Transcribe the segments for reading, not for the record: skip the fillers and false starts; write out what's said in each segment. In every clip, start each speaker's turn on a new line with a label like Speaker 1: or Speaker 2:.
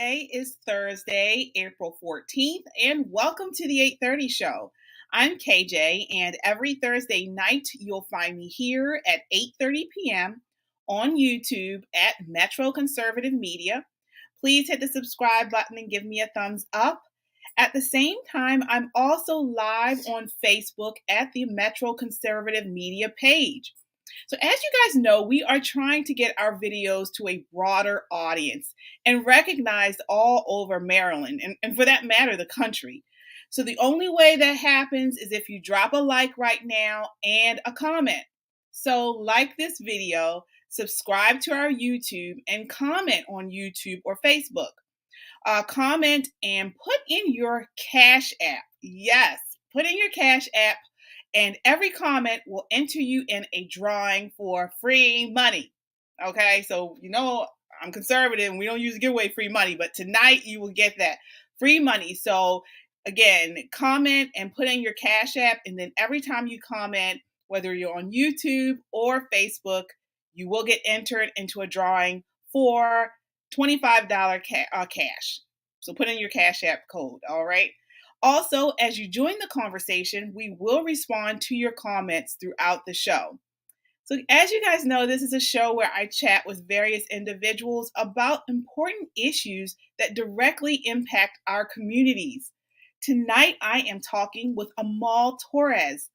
Speaker 1: Today is Thursday, April 14th, and welcome to the 8:30 show. I'm KJ, and every Thursday night you'll find me here at 8:30 p.m. on YouTube at Metro Conservative Media. Please hit the subscribe button and give me a thumbs up. At the same time, I'm also live on Facebook at the Metro Conservative Media page. So as you guys know, we are trying to get our videos to a broader audience and recognized all over Maryland, and for that matter, the country. So the only way that happens is if you drop a like right now and a comment. So like this video, subscribe to our YouTube, and comment on YouTube or Facebook. Comment and put in your Cash App. Yes, put in your Cash App. And every comment will enter you in a drawing for free money. Okay, so I'm conservative and we don't usually give away free money, but tonight you will get that free money. So again, comment and put in your Cash App, and then every time you comment, whether you're on YouTube or Facebook, you will get entered into a drawing for $25 cash. So put in your Cash App code, all right? Also, as you join the conversation, we will respond to your comments throughout the show. So as you guys know, this is a show where I chat with various individuals about important issues that directly impact our communities. Tonight, I am talking with Amal Torres.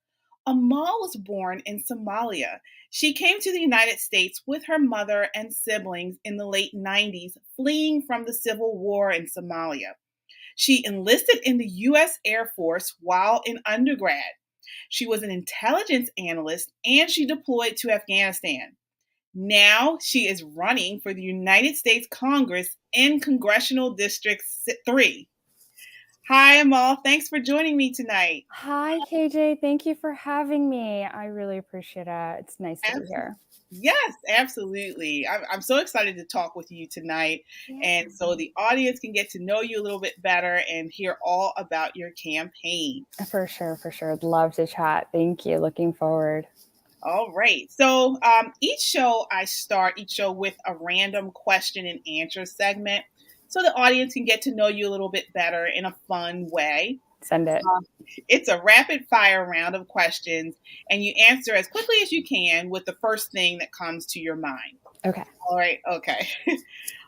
Speaker 1: Amal was born in Somalia. She came to the United States with her mother and siblings in the late 90s, fleeing from the civil war in Somalia. She enlisted in the U.S. Air Force while in undergrad. She was an intelligence analyst, and she deployed to Afghanistan. Now she is running for the United States Congress in Congressional District 3. Hi, Amal. Thanks for joining me tonight.
Speaker 2: Hi, KJ. Thank you for having me. I really appreciate it. It's nice to be here.
Speaker 1: Yes, absolutely. I'm so excited to talk with you tonight. And so the audience can get to know you a little bit better and hear all about your campaign.
Speaker 2: For sure. I'd love to chat. Thank you. Looking forward.
Speaker 1: All right. So each show I start each show with a random question and answer segment so the audience can get to know you a little bit better in a fun way.
Speaker 2: Send it.
Speaker 1: It's a rapid fire round of questions, and you answer as quickly as you can with the first thing that comes to your mind.
Speaker 2: Okay.
Speaker 1: All right. Okay.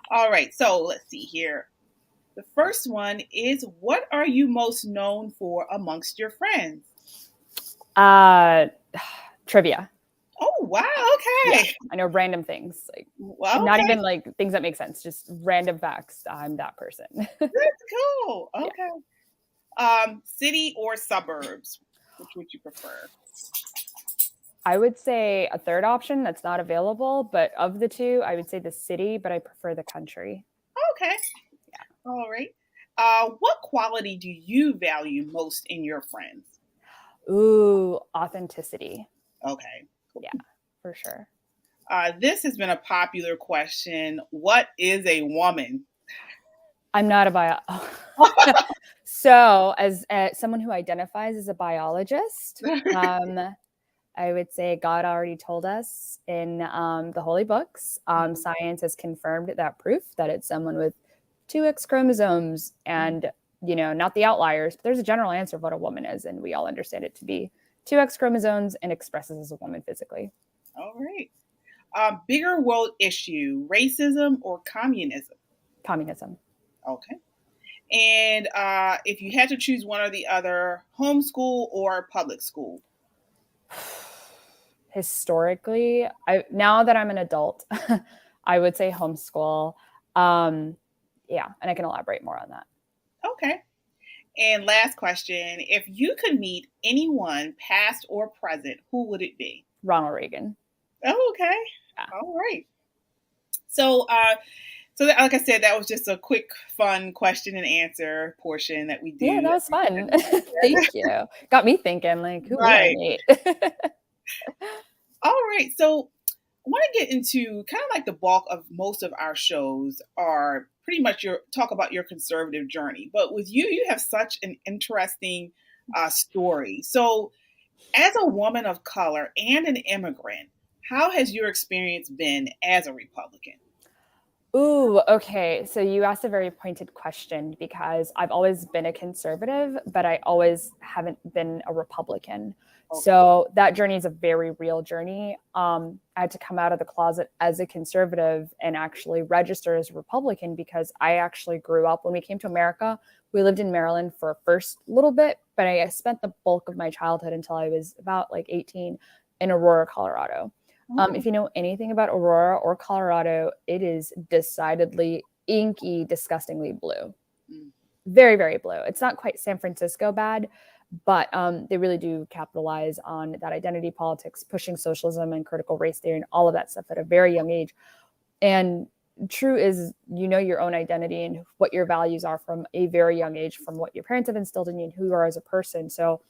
Speaker 1: All right. So let's see here. The first one is, what are you most known for amongst your friends?
Speaker 2: Trivia.
Speaker 1: Oh, wow. Okay.
Speaker 2: Yeah, I know random things,
Speaker 1: well,
Speaker 2: not even like things that make sense, just random facts. I'm that person.
Speaker 1: That's cool. Okay. Yeah. City or suburbs? Which would you prefer?
Speaker 2: I would say a third option that's not available, but of the two, I would say the city, but I prefer the country.
Speaker 1: Okay. Yeah. All right. What quality do you value most in your friends?
Speaker 2: Ooh, authenticity.
Speaker 1: Okay. Cool.
Speaker 2: Yeah, for sure.
Speaker 1: This has been a popular question. What is a woman?
Speaker 2: I'm not a biologist. So as someone who identifies as a biologist, I would say God already told us in the holy books. Science has confirmed that proof that it's someone with 2 X chromosomes and, not the outliers, but there's a general answer of what a woman is. And we all understand it to be 2 X chromosomes and expresses as a woman physically.
Speaker 1: All right. Bigger world issue, racism or communism?
Speaker 2: Communism.
Speaker 1: Okay. And if you had to choose one or the other, homeschool or public school?
Speaker 2: Historically, now that I'm an adult, I would say homeschool. Yeah, and I can elaborate more on that.
Speaker 1: Okay. And last question, if you could meet anyone, past or present, who would it be?
Speaker 2: Ronald Reagan.
Speaker 1: Oh, okay. Yeah. All right. So, like I said, that was just a quick, fun question and answer portion that we do.
Speaker 2: Yeah, that was fun. Thank you. Got me thinking, like, who would I meet?
Speaker 1: All right. So I want to get into kind of like the bulk of most of our shows are pretty much talk about your conservative journey. But with you, you have such an interesting story. So as a woman of color and an immigrant, how has your experience been as a Republican?
Speaker 2: Ooh, okay. So you asked a very pointed question because I've always been a conservative, but I always haven't been a Republican.
Speaker 1: Okay.
Speaker 2: So that journey is a very real journey. I had to come out of the closet as a conservative and actually register as a Republican because I actually grew up when we came to America. We lived in Maryland for a first little bit, but I spent the bulk of my childhood until I was about like 18 in Aurora, Colorado.
Speaker 1: Oh.
Speaker 2: If you know anything about Aurora or Colorado, it is decidedly inky, disgustingly blue.
Speaker 1: Mm.
Speaker 2: Very, very blue. It's not quite San Francisco bad, but they really do capitalize on that identity politics, pushing socialism and critical race theory and all of that stuff at a very young age. And true is, you know your own identity and what your values are from a very young age, from what your parents have instilled in you and who you are as a person. So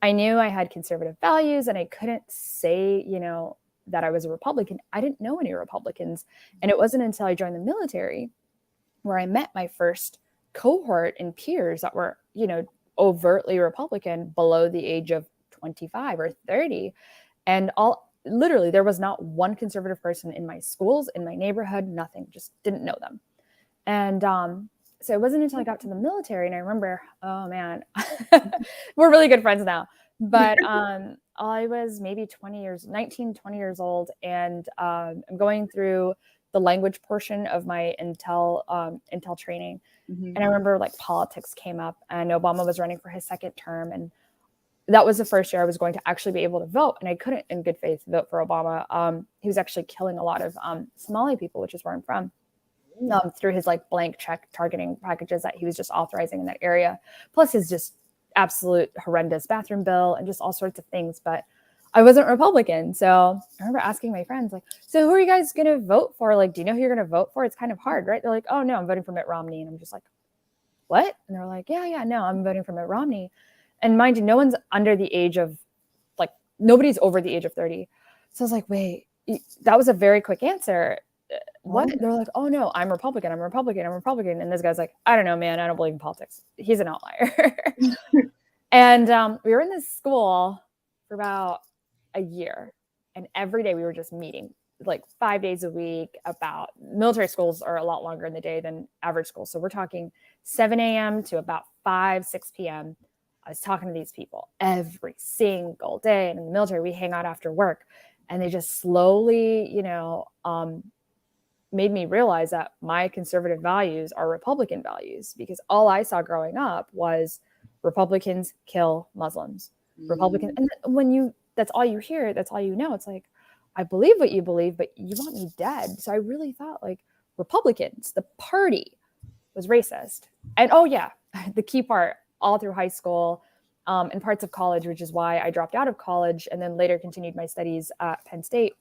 Speaker 2: I knew I had conservative values and I couldn't say, that I was a Republican. I didn't know any Republicans. And it wasn't until I joined the military where I met my first cohort and peers that were, overtly Republican below the age of 25 or 30. And literally, there was not one conservative person in my schools, in my neighborhood, nothing, just didn't know them. And so it wasn't until I got to the military and I remember, oh man, we're really good friends now. But I was maybe 19, 20 years old, and I'm going through the language portion of my Intel training.
Speaker 1: Mm-hmm.
Speaker 2: And I remember like politics came up and Obama was running for his second term. And that was the first year I was going to actually be able to vote. And I couldn't in good faith vote for Obama. He was actually killing a lot of Somali people, which is where I'm from. Through his like blank check targeting packages that he was just authorizing in that area, plus his just absolute horrendous bathroom bill and just all sorts of things. But I wasn't Republican. So I remember asking my friends, like, so who are you guys going to vote for? Like, do you know who you're going to vote for? It's kind of hard, right? They're like, oh no, I'm voting for Mitt Romney. And I'm just like, what? And they're like, yeah, no, I'm voting for Mitt Romney. And mind you, no one's under the age of, like, nobody's over the age of 30. So I was like, wait, that was a very quick answer. What? They're like, oh no, I'm Republican. And this guy's like, I don't know, man. I don't believe in politics. He's an outlier. And we were in this school for about a year. And every day we were just meeting like 5 days a week. About military schools are a lot longer in the day than average schools. So we're talking 7 a.m. to about 6 p.m. I was talking to these people every single day. And in the military, we hang out after work. And they just slowly, made me realize that my conservative values are Republican values, because all I saw growing up was Republicans kill Muslims. Republicans. And when that's all you hear, that's all you know. It's like, I believe what you believe, but you want me dead. So I really thought like Republicans, the party, was racist. And oh yeah, the key part all through high school and parts of college, which is why I dropped out of college and then later continued my studies at Penn State.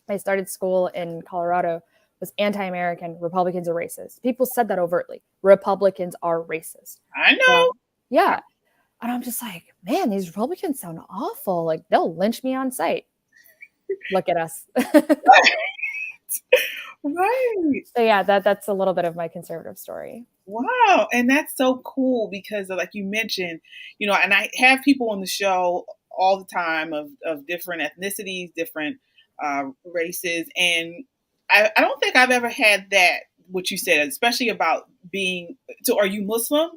Speaker 2: I started school in Colorado, was anti-American. Republicans are racist. People said that overtly. Republicans are racist.
Speaker 1: I know.
Speaker 2: Yeah. And I'm just like, man, these Republicans sound awful. Like, they'll lynch me on sight. Look at us.
Speaker 1: Right.
Speaker 2: So yeah, that's a little bit of my conservative story.
Speaker 1: Wow. And that's so cool because like you mentioned, and I have people on the show all the time of different ethnicities, different races. And I don't think I've ever had that, what you said, especially about being, so are you Muslim?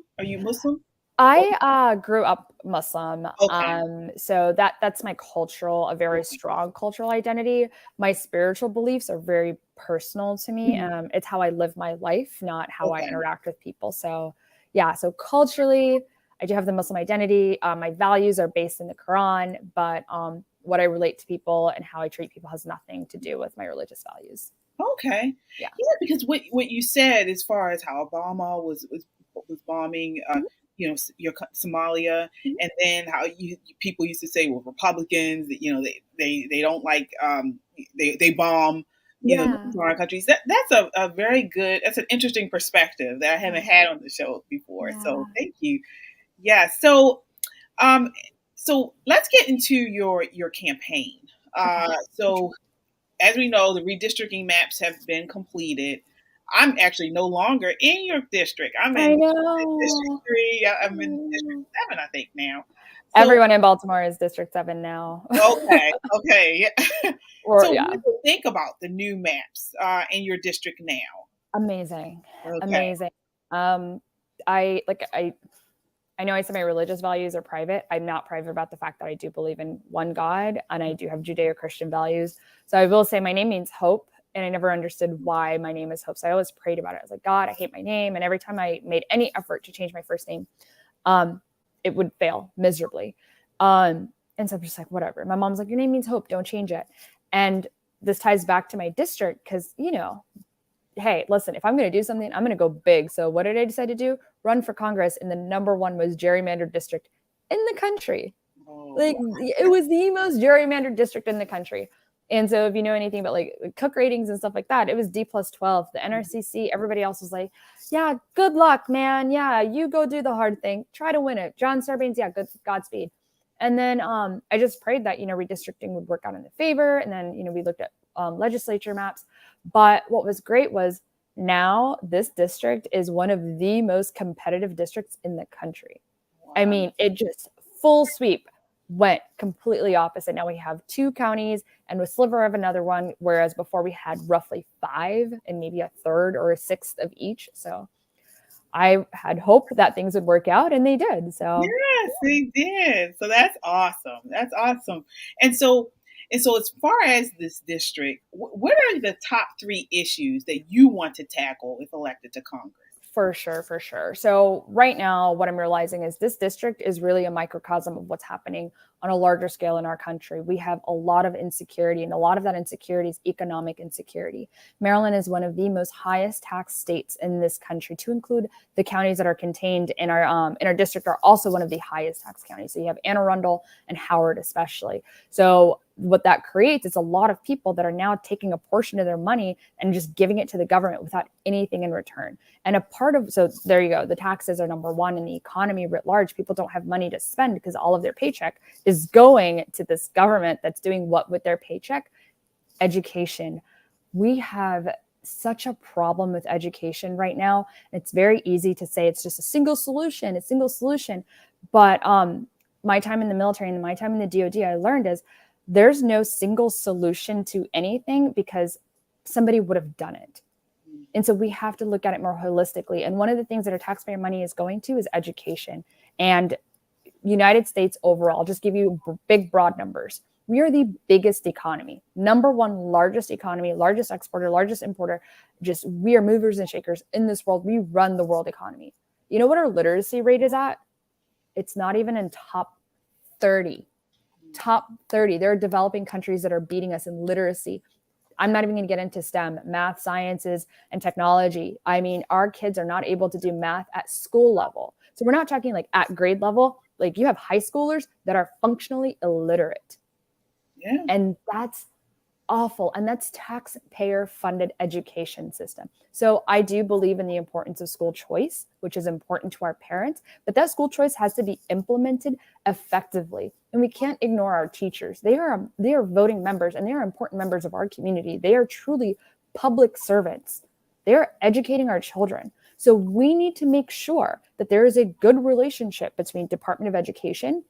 Speaker 2: I grew up Muslim.
Speaker 1: Okay.
Speaker 2: So that's my a very strong cultural identity. My spiritual beliefs are very personal to me. It's how I live my life, not how I interact with people. So yeah, so culturally, I do have the Muslim identity. My values are based in the Quran, but what I relate to people and how I treat people has nothing to do with my religious values.
Speaker 1: Okay.
Speaker 2: Yeah,
Speaker 1: because what you said as far as how Obama was bombing, your Somalia, and then how people used to say, well, Republicans, they don't like they bomb foreign countries. That's a very good, that's an interesting perspective that I haven't had on the show before.
Speaker 2: Yeah.
Speaker 1: So thank you. Yeah. So so let's get into your campaign. So as we know, the redistricting maps have been completed. I'm actually no longer in your district. I'm in District 3. I'm in District 7, I think, now.
Speaker 2: Everyone in Baltimore is District 7 now.
Speaker 1: Okay.
Speaker 2: Or
Speaker 1: So
Speaker 2: yeah.
Speaker 1: what do you think about the new maps in your district now?
Speaker 2: Amazing.
Speaker 1: Okay.
Speaker 2: Amazing. I know I said my religious values are private. I'm not private about the fact that I do believe in one God and I do have Judeo-Christian values. So I will say my name means hope. And I never understood why my name is Hope. So I always prayed about it. I was like, God, I hate my name. And every time I made any effort to change my first name, it would fail miserably. And so I'm just like, whatever. My mom's like, your name means hope. Don't change it. And this ties back to my district because, hey, listen, if I'm going to do something, I'm going to go big. So what did I decide to do? Run for Congress. And the number one was gerrymandered district in the country. Like it was the most gerrymandered district in the country. And so if you know anything about like cook ratings and stuff like that, it was D+12. The NRCC, everybody else was like, yeah, good luck, man. Yeah, you go do the hard thing. Try to win it. John Sarbanes, yeah, Godspeed. And then I just prayed that, redistricting would work out in the favor. And then, we looked at legislature maps. But what was great was now this district is one of the most competitive districts in the country. Wow. I mean, it just full sweep went completely opposite. Now we have 2 counties and a sliver of another one, whereas before we had roughly 5 and maybe a third or a sixth of each. So I had hope that things would work out, and they did. So
Speaker 1: yes, they did. So that's awesome. That's awesome. And so as far as this district, what are the top 3 issues that you want to tackle if elected to Congress?
Speaker 2: For sure. So right now, what I'm realizing is this district is really a microcosm of what's happening on a larger scale in our country. We have a lot of insecurity, and a lot of that insecurity is economic insecurity. Maryland is one of the most highest tax states in this country, to include the counties that are contained in our district are also one of the highest tax counties. So you have Anne Arundel and Howard especially. So what that creates is a lot of people that are now taking a portion of their money and just giving it to the government without anything in return. And so there you go. The taxes are number one in the economy writ large. People don't have money to spend because all of their paycheck is going to this government that's doing what with their paycheck? Education. We have such a problem with education right now. It's very easy to say it's just a single solution. But my time in the military and my time in the DoD, I learned is there's no single solution to anything because somebody would have done it. And so we have to look at it more holistically. And one of the things that our taxpayer money is going to is education. And United States overall, I'll just give you big, broad numbers. We are the biggest economy, number one largest economy, largest exporter, largest importer. We are movers and shakers in this world. We run the world economy. You know what our literacy rate is at? It's not even in top 30. Top 30. There are developing countries that are beating us in literacy. I'm not even going to get into STEM, math, sciences, and technology. I mean, our kids are not able to do math at school level. So we're not talking like at grade level. Like you have high schoolers that are functionally illiterate.
Speaker 1: Yeah.
Speaker 2: And that's awful. And that's taxpayer funded education system. So I do believe in the importance of school choice, which is important to our parents, but that school choice has to be implemented effectively. And we can't ignore our teachers. They are voting members and they are important members of our community. They are truly public servants. They are educating our children. So we need to make sure that there is a good relationship between Department of Education,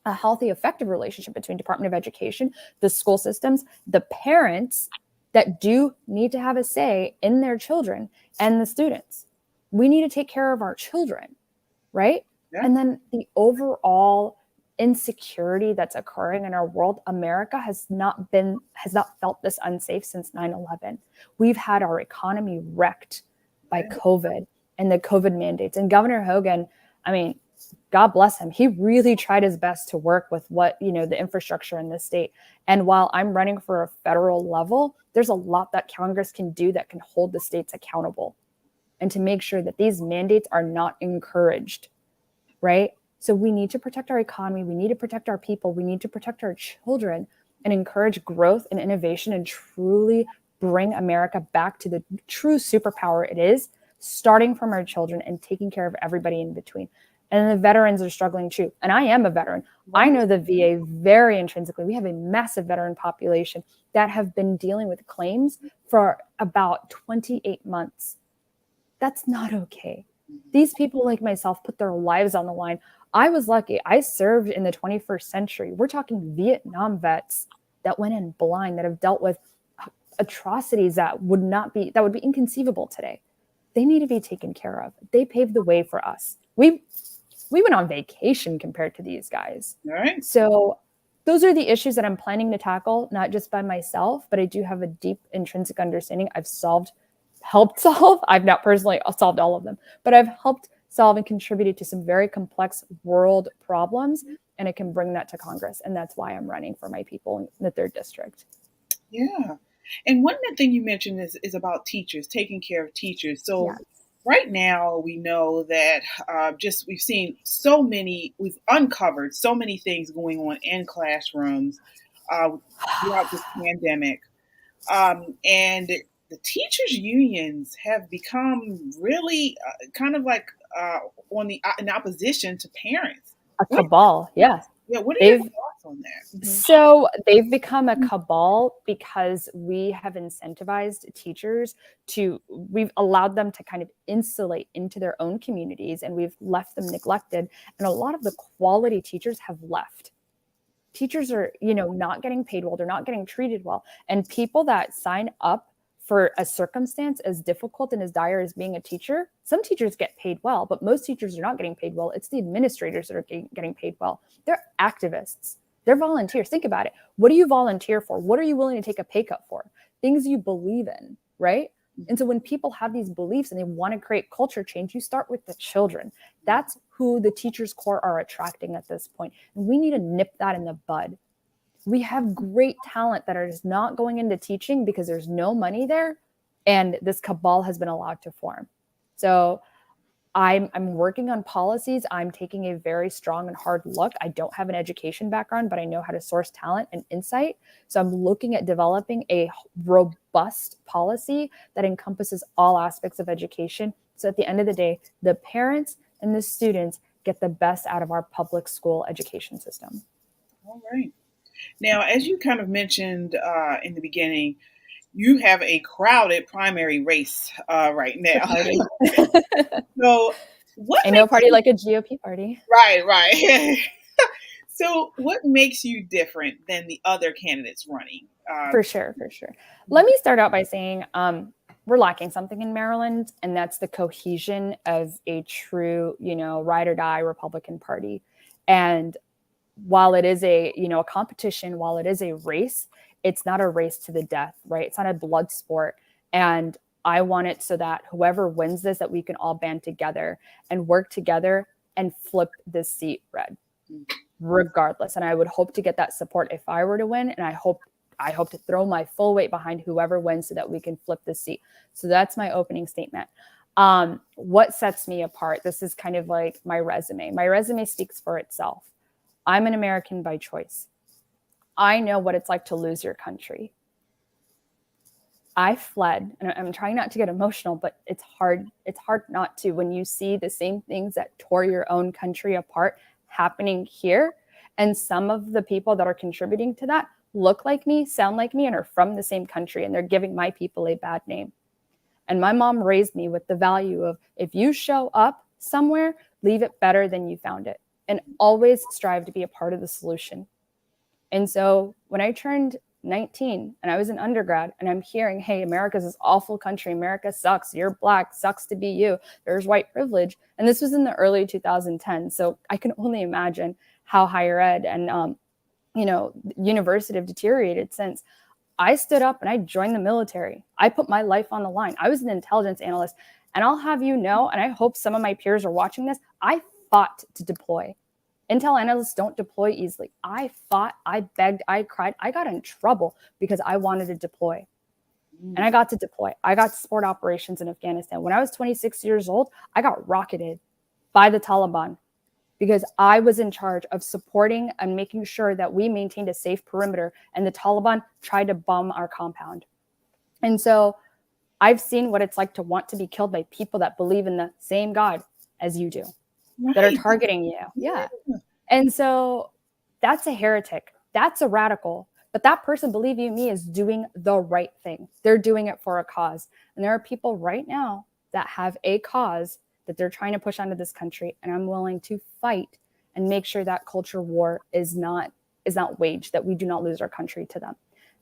Speaker 2: a healthy, effective relationship between Department of Education, the school systems, the parents that do need to have a say in their children, and the students. We need to take care of our children, right? Yeah. And then the overall insecurity that's occurring in our world, America has not felt this unsafe since 9/11. We've had our economy wrecked by COVID and the COVID mandates. And Governor Hogan, I mean, God bless him. He really tried his best to work with the infrastructure in this state. And while I'm running for a federal level, there's a lot that Congress can do that can hold the states accountable and to make sure that these mandates are not encouraged, right? So we need to protect our economy. We need to protect our people. We need to protect our children and encourage growth and innovation and truly bring America back to the true superpower it is, starting from our children and taking care of everybody in between. And the veterans are struggling too. And I am a veteran. I know the VA very intrinsically. We have a massive veteran population that have been dealing with claims for about 28 months. That's not okay. These people like myself put their lives on the line. I was lucky. I served in the 21st century. We're talking Vietnam vets that went in blind, that have dealt with atrocities that would be inconceivable today. They need to be taken care of. They paved the way for us. We went on vacation compared to these guys.
Speaker 1: All right.
Speaker 2: So those are the issues that I'm planning to tackle, not just by myself, but I do have a deep intrinsic understanding. Helped solve. I've not personally solved all of them, but I've helped solve and contributed to some very complex world problems, and I can bring that to Congress. And that's why I'm running for my people in the 3rd district.
Speaker 1: Yeah. And one thing you mentioned is about teachers, taking care of teachers. So
Speaker 2: Yes.
Speaker 1: right now we know that we've uncovered so many things going on in classrooms throughout this pandemic. And the teachers' unions have become really kind of like in opposition to parents.
Speaker 2: A cabal, yeah.
Speaker 1: Yeah, what are your thoughts on that?
Speaker 2: So they've become a cabal because we have incentivized teachers we've allowed them to kind of insulate into their own communities, and we've left them neglected. And a lot of the quality teachers have left. Teachers are, not getting paid well. They're not getting treated well. And people that sign up for a circumstance as difficult and as dire as being a teacher, some teachers get paid well, but most teachers are not getting paid well. It's the administrators that are getting paid well. They're activists. They're volunteers. Think about it. What do you volunteer for? What are you willing to take a pay cut for? Things you believe in, right? And so when people have these beliefs and they want to create culture change, you start with the children. That's who the teachers' corps are attracting at this point. And we need to nip that in the bud. We have great talent that are just not going into teaching because there's no money there, and this cabal has been allowed to form. So I'm working on policies. I'm taking a very strong and hard look. I don't have an education background, but I know how to source talent and insight. So I'm looking at developing a robust policy that encompasses all aspects of education. So at the end of the day, the parents and the students get the best out of our public school education system.
Speaker 1: All right. Now, as you kind of mentioned in the beginning, you have a crowded primary race right now. So,
Speaker 2: I know a party like a GOP party.
Speaker 1: Right. So, what makes you different than the other candidates running?
Speaker 2: For sure. Let me start out by saying we're lacking something in Maryland, and that's the cohesion of a true, ride or die Republican Party. And while it is a competition, while it is a race, it's not a race to the death, right? It's not a blood sport. And I want it so that whoever wins this, that we can all band together and work together and flip this seat red, regardless. And I would hope to get that support if I were to win. And I hope to throw my full weight behind whoever wins so that we can flip this seat. So that's my opening statement. What sets me apart? This is kind of like my resume. My resume speaks for itself. I'm an American by choice. I know what it's like to lose your country. I fled, and I'm trying not to get emotional, but it's hard. It's hard not to when you see the same things that tore your own country apart happening here. And some of the people that are contributing to that look like me, sound like me, and are from the same country, and they're giving my people a bad name. And my mom raised me with the value of, if you show up somewhere, leave it better than you found it, and always strive to be a part of the solution. And so when I turned 19 and I was an undergrad and I'm hearing, hey, America's this awful country. America sucks. You're Black. Sucks to be you. There's white privilege. And this was in the early 2010s. So I can only imagine how higher ed and, university have deteriorated since. I stood up and I joined the military. I put my life on the line. I was an intelligence analyst. And I'll have you know, and I hope some of my peers are watching this, I fought to deploy. Intel analysts don't deploy easily. I fought, I begged, I cried. I got in trouble because I wanted to deploy. And I got to deploy. I got to support operations in Afghanistan. When I was 26 years old, I got rocketed by the Taliban because I was in charge of supporting and making sure that we maintained a safe perimeter, and the Taliban tried to bomb our compound. And so I've seen what it's like to want to be killed by people that believe in the same God as you do. Right. That are targeting you. Yeah. And so that's a heretic. That's a radical. But that person, believe you me, is doing the right thing. They're doing it for a cause. And there are people right now that have a cause that they're trying to push onto this country. And I'm willing to fight and make sure that culture war is not waged, that we do not lose our country to them.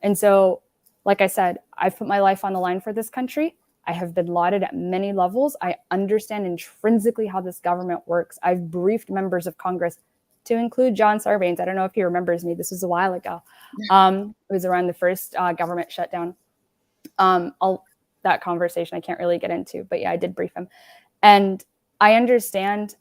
Speaker 2: And so, like I said, I've put my life on the line for this country. I have been lauded at many levels. I understand intrinsically how this government works. I've briefed members of Congress, to include John Sarbanes. I don't know if he remembers me. This was a while ago. It was around the first government shutdown. That conversation I can't really get into, but yeah, I did brief him. And I understand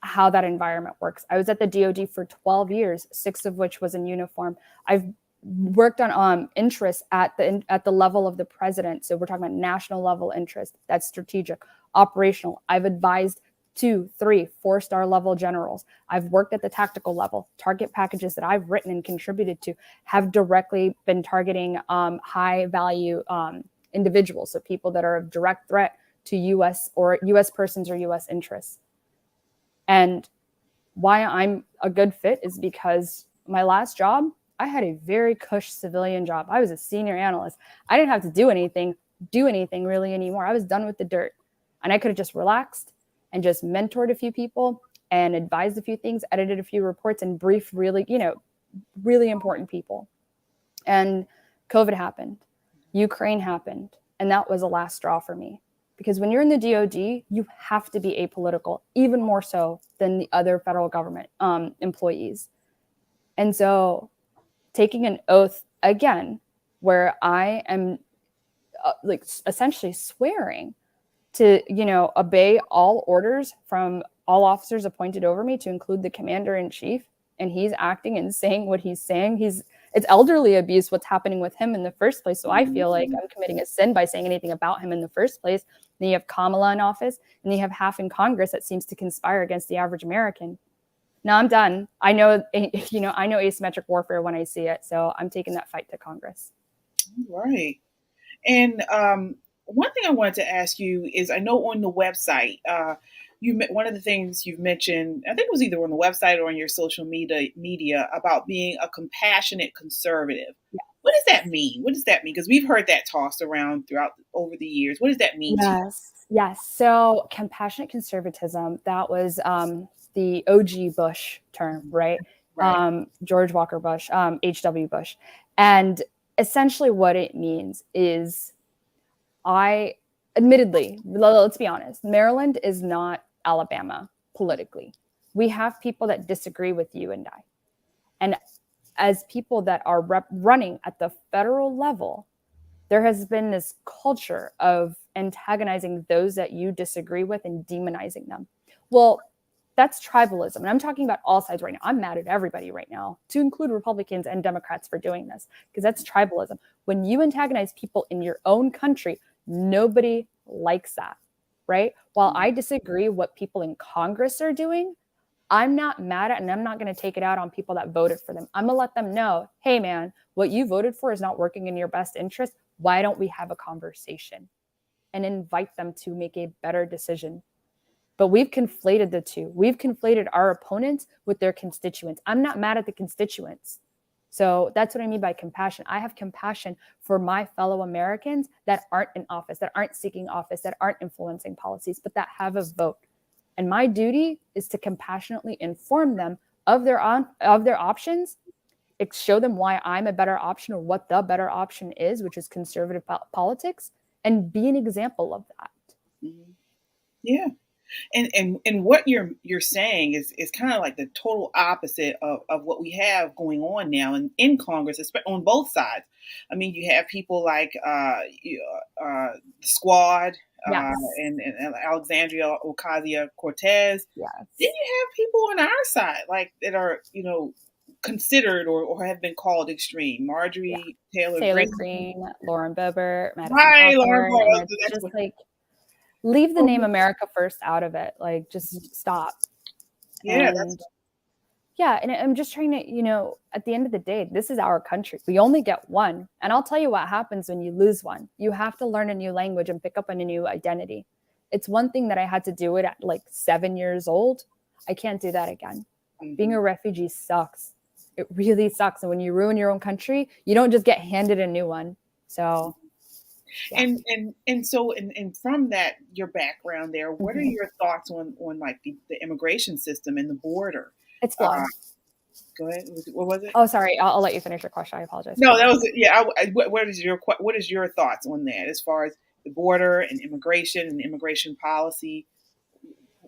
Speaker 2: how that environment works. I was at the DoD for 12 years, 6 of which was in uniform. I've worked on interests at the level of the president. So we're talking about national level interest. That's strategic, operational. I've advised 2, 3, 4-star level generals. I've worked at the tactical level. Target packages that I've written and contributed to have directly been targeting high value individuals. So people that are of direct threat to U.S. persons or U.S. interests. And why I'm a good fit is because my last job, I had a very cush civilian job. I was a senior analyst. I didn't have to do anything really anymore. I was done with the dirt. And I could have just relaxed and just mentored a few people and advised a few things, edited a few reports, and briefed really important people. And COVID happened. Ukraine happened. And that was a last straw for me. Because when you're in the DoD, you have to be apolitical, even more so than the other federal government employees. And so taking an oath again, where I am essentially swearing to, obey all orders from all officers appointed over me, to include the commander in chief, and he's acting and saying what he's saying. It's elderly abuse what's happening with him in the first place. So I feel like I'm committing a sin by saying anything about him in the first place. Then you have Kamala in office, and you have half in Congress that seems to conspire against the average American. Now I'm done. I know asymmetric warfare when I see it. So I'm taking that fight to Congress.
Speaker 1: Right. And one thing I wanted to ask you is, I know on the website, one of the things you've mentioned, I think it was either on the website or on your social media about being a compassionate conservative. Yeah. What does that mean? Because we've heard that tossed around over the years. What does that mean to you?
Speaker 2: Yes. So compassionate conservatism, that was the OG Bush term, right? George Walker Bush, H.W. Bush. And essentially what it means is, admittedly, let's be honest, Maryland is not Alabama politically. We have people that disagree with you and I. And as people that are running at the federal level, there has been this culture of antagonizing those that you disagree with and demonizing them. Well, that's tribalism. And I'm talking about all sides right now. I'm mad at everybody right now, to include Republicans and Democrats, for doing this, because that's tribalism. When you antagonize people in your own country, nobody likes that, right? While I disagree what people in Congress are doing, I'm not mad at, and I'm not going to take it out on people that voted for them. I'm going to let them know, hey, man, what you voted for is not working in your best interest. Why don't we have a conversation and invite them to make a better decision? But we've conflated the two. We've conflated our opponents with their constituents. I'm not mad at the constituents. So that's what I mean by compassion. I have compassion for my fellow Americans that aren't in office, that aren't seeking office, that aren't influencing policies, but that have a vote. And my duty is to compassionately inform them of their options, show them why I'm a better option, or what the better option is, which is conservative politics, and be an example of that.
Speaker 1: Mm-hmm. Yeah. And what you're saying is kind of like the total opposite of what we have going on now in Congress, on both sides. I mean, you have people like the Squad,
Speaker 2: Yes.
Speaker 1: and Alexandria Ocasio-Cortez.
Speaker 2: Yes.
Speaker 1: Then you have people on our side, like, that are, considered or have been called extreme. Marjorie Taylor Greene,
Speaker 2: Lauren Boebert, Madison
Speaker 1: right,
Speaker 2: Cawthorn,
Speaker 1: Lauren
Speaker 2: and it's just like, leave the name America First out of it. Like, just stop.
Speaker 1: Yeah.
Speaker 2: And I'm just trying to, at the end of the day, this is our country. We only get one. And I'll tell you what happens when you lose one. You have to learn a new language and pick up on a new identity. It's one thing that I had to do it at like 7 years old. I can't do that again. Mm-hmm. Being a refugee sucks. It really sucks. And when you ruin your own country, you don't just get handed a new one. So...
Speaker 1: Yeah. And so from that, your background there, what are your thoughts on like the immigration system and the border?
Speaker 2: It's flawed.
Speaker 1: Go ahead. What was it?
Speaker 2: Oh, sorry. I'll let you finish your question. I apologize.
Speaker 1: No, that was it. Yeah. What is your thoughts on that as far as the border and immigration policy?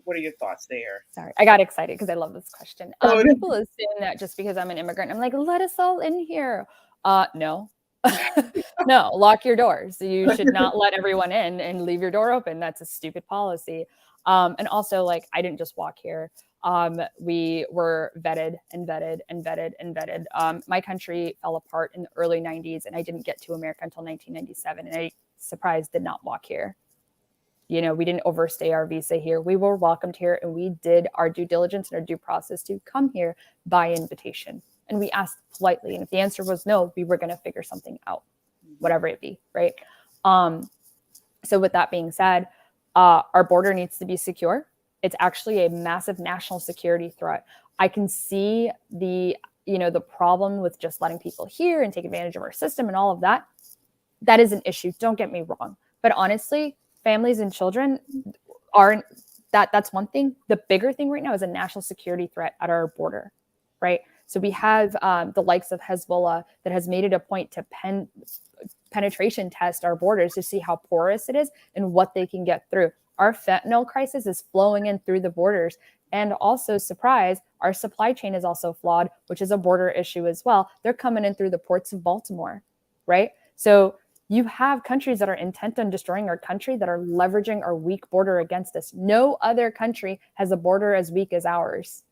Speaker 1: What are your thoughts there?
Speaker 2: Sorry, I got excited because I love this question.
Speaker 1: Oh,
Speaker 2: People assume that just because I'm an immigrant, I'm like, let us all in here. No. No, lock your doors. You should not let everyone in and leave your door open. That's a stupid policy. And also, like, I didn't just walk here. We were vetted and vetted and vetted and vetted. My country fell apart in the early 90s, and I didn't get to America until 1997. And I, surprised, did not walk here. You know, we didn't overstay our visa here. We were welcomed here, and we did our due diligence and our due process to come here by invitation. And we asked politely. And if the answer was no, we were going to figure something out, whatever it be, right? So with that being said, our border needs to be secure. It's actually a massive national security threat. I can see the problem with just letting people here and take advantage of our system and all of that. That is an issue. Don't get me wrong. But honestly, families and children aren't that's one thing. The bigger thing right now is a national security threat at our border, right? So we have the likes of Hezbollah that has made it a point to penetration test our borders to see how porous it is and what they can get through. Our fentanyl crisis is flowing in through the borders. And also, surprise, our supply chain is also flawed, which is a border issue as well. They're coming in through the ports of Baltimore, right? So you have countries that are intent on destroying our country that are leveraging our weak border against us. No other country has a border as weak as ours.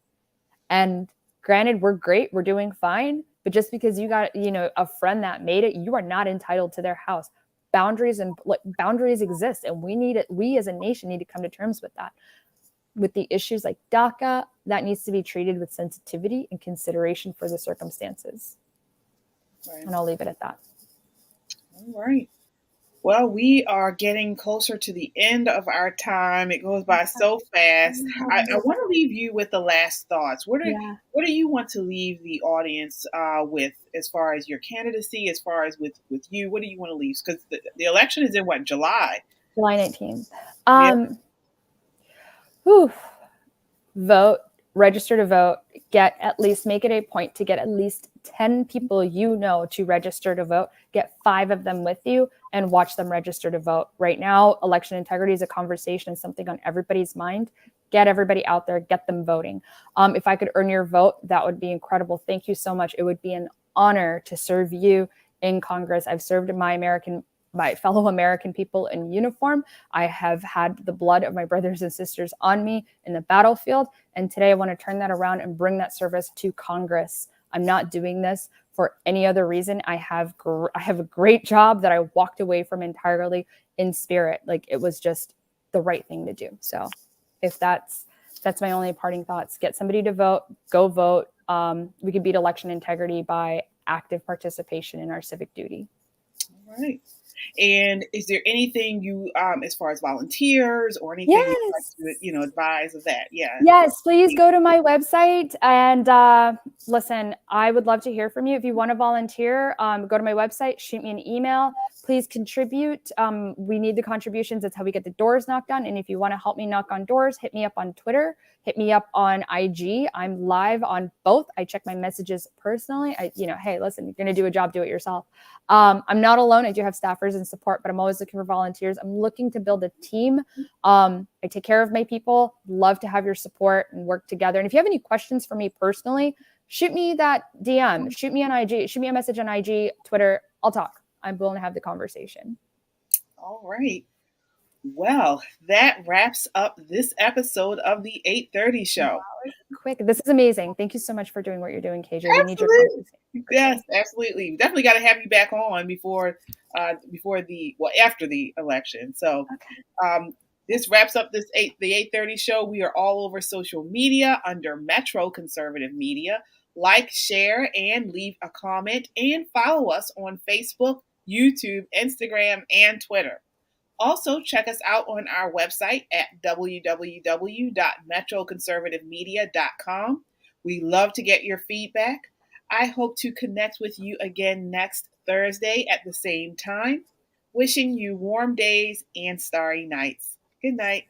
Speaker 2: And granted, we're great, we're doing fine, but just because you got, a friend that made it, you are not entitled to their house. Boundaries exist, and we as a nation need to come to terms with that. With the issues like DACA, that needs to be treated with sensitivity and consideration for the circumstances. Right. And I'll leave it at that.
Speaker 1: All right. Well, we are getting closer to the end of our time. It goes by so fast. I want to leave you with the last thoughts. What do you want to leave the audience with as far as your candidacy, as far as with you? What do you want to leave? Because the election is in what, July?
Speaker 2: July 19th. Vote, register to vote, make it a point to get at least 10 people to register to vote, get 5 of them with you and watch them register to vote. Right now, election integrity is a conversation, something on everybody's mind. Get everybody out there, get them voting. If I could earn your vote, that would be incredible. Thank you so much. It would be an honor to serve you in Congress. I've served my fellow American people in uniform. I have had the blood of my brothers and sisters on me in the battlefield. And today I want to turn that around and bring that service to Congress. I'm not doing this for any other reason. I have a great job that I walked away from entirely in spirit. Like, it was just the right thing to do. So if that's my only parting thoughts, get somebody to vote, go vote. We could beat election integrity by active participation in our civic duty.
Speaker 1: All right. And is there anything you, as far as volunteers or anything you'd like to, advise of that? Yeah.
Speaker 2: Yes, please go to my website and listen, I would love to hear from you. If you want to volunteer, go to my website, shoot me an email. Please contribute. We need the contributions. That's how we get the doors knocked on. And if you want to help me knock on doors, hit me up on Twitter, hit me up on IG. I'm live on both. I check my messages personally. Hey, listen, you're going to do a job, do it yourself. I'm not alone. I do have staffers and support, but I'm always looking for volunteers. I'm looking to build a team. I take care of my people. Love to have your support and work together. And if you have any questions for me personally, shoot me that DM, shoot me on IG, shoot me a message on IG, Twitter. I'll talk. I'm willing to have the conversation.
Speaker 1: All right. Well, that wraps up this episode of the 8:30 show.
Speaker 2: Wow, quick. This is amazing. Thank you so much for doing what you're doing, KJ. We need your
Speaker 1: Yes, absolutely. We definitely got to have you back on after the election. So this wraps up the 8:30 show. We are all over social media under Metro Conservative Media. Like, share, and leave a comment, and follow us on Facebook, YouTube, Instagram, and Twitter. Also, check us out on our website at www.metroconservativemedia.com. We love to get your feedback. I hope to connect with you again next Thursday at the same time. Wishing you warm days and starry nights. Good night.